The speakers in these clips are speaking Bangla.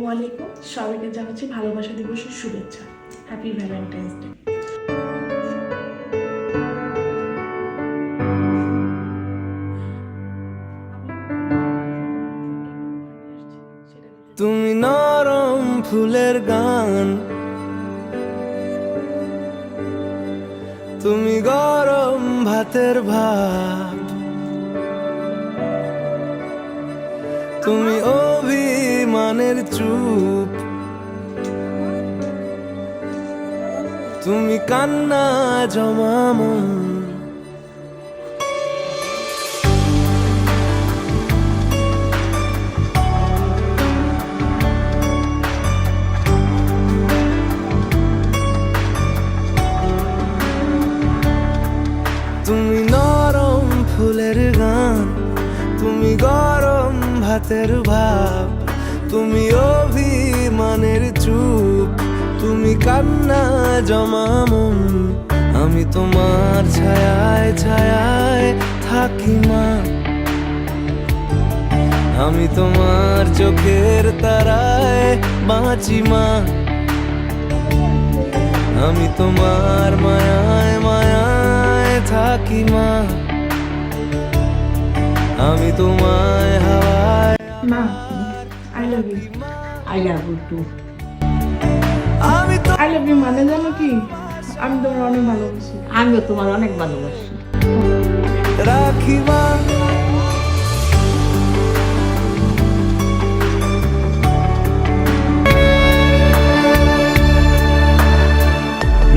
আসসালামু আলাইকুম, সবাইকে জানাচ্ছি ভালোবাসা দিবসের শুভেচ্ছা। Happy Valentine's day. তুমি নরম ফুলের গান, তুমি গরম ভাতের ভাত, তুমি অভিমানের চুপ, তুমি কান্না জমা মন। তুমি নরম ফুলের গান, তুমি গরম ভাতের ভাব, তুমি অভিমানের চুপ, তুমি কান্না জমা মন। আমি তোমার ছায়ায় ছায়ায় থাকি মা, আমি তোমার চোখের তারায় বাঁচি মা, আমি তোমার মায়ায় মায়ায় থাকি মা, আমি তোমায় হাওয়ায়। মা, I love you. I love you too. আমি তো আই লাভ ইউ মানে জানো কি? আমি তোমার অনেক ভালোবাসি। আমিও তোমার অনেক ভালোবাসি। রাখি মা,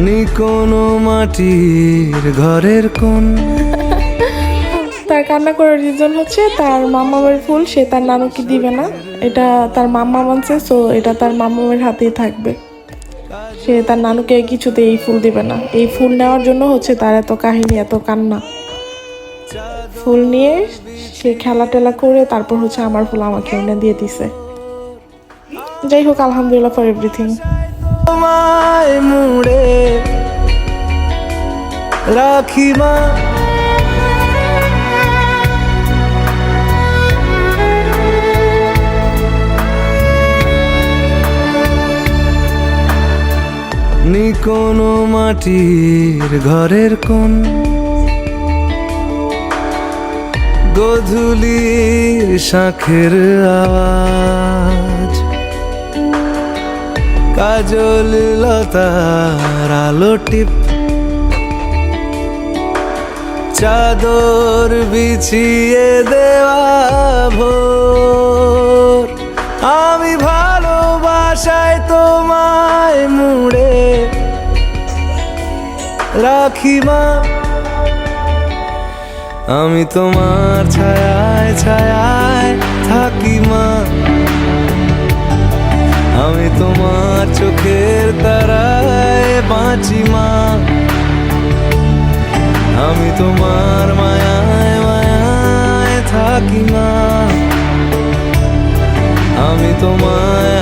নি কোনো মাটির ঘরের কোন। তার কান্না করার রিজন হচ্ছে তার মামামের ফুল সে তার নানুকে দিবে না, এটা তার মামা মানছে, সো এটা তার মামামের হাতেই থাকবে। সে তার নানুকে কিছুতে এই ফুল দিবে না। এই ফুল নেওয়ার জন্য হচ্ছে তার এত কাহিনী, এত কান্না। ফুল নিয়ে সে খেলা টেলা করে তারপর হচ্ছে আমার ফুল আমাকে এনে দিয়ে দিছে। যাই হোক, আলহামদুলিল্লাহ ফর এভরিথিং। তোমায় মুড়ে রাখি মা, নি কোনো মাটির ঘরের কোন। গধূলির শাঁখের আওয়াজ, কাজল লতার আলো টিপ, চাদর বিছিয়ে দেওয়া ভোর। আমি ভালোবাসায় তোমায় মুড়ে রাখি মা, আমি তোমার ছায়ায় ছায়ায় থাকি মা, আমি তোমার চোখের তারায় বাঁচি মা, আমি তোমার মায়ায় মায়ায় থাকি মা, আমি তোমায়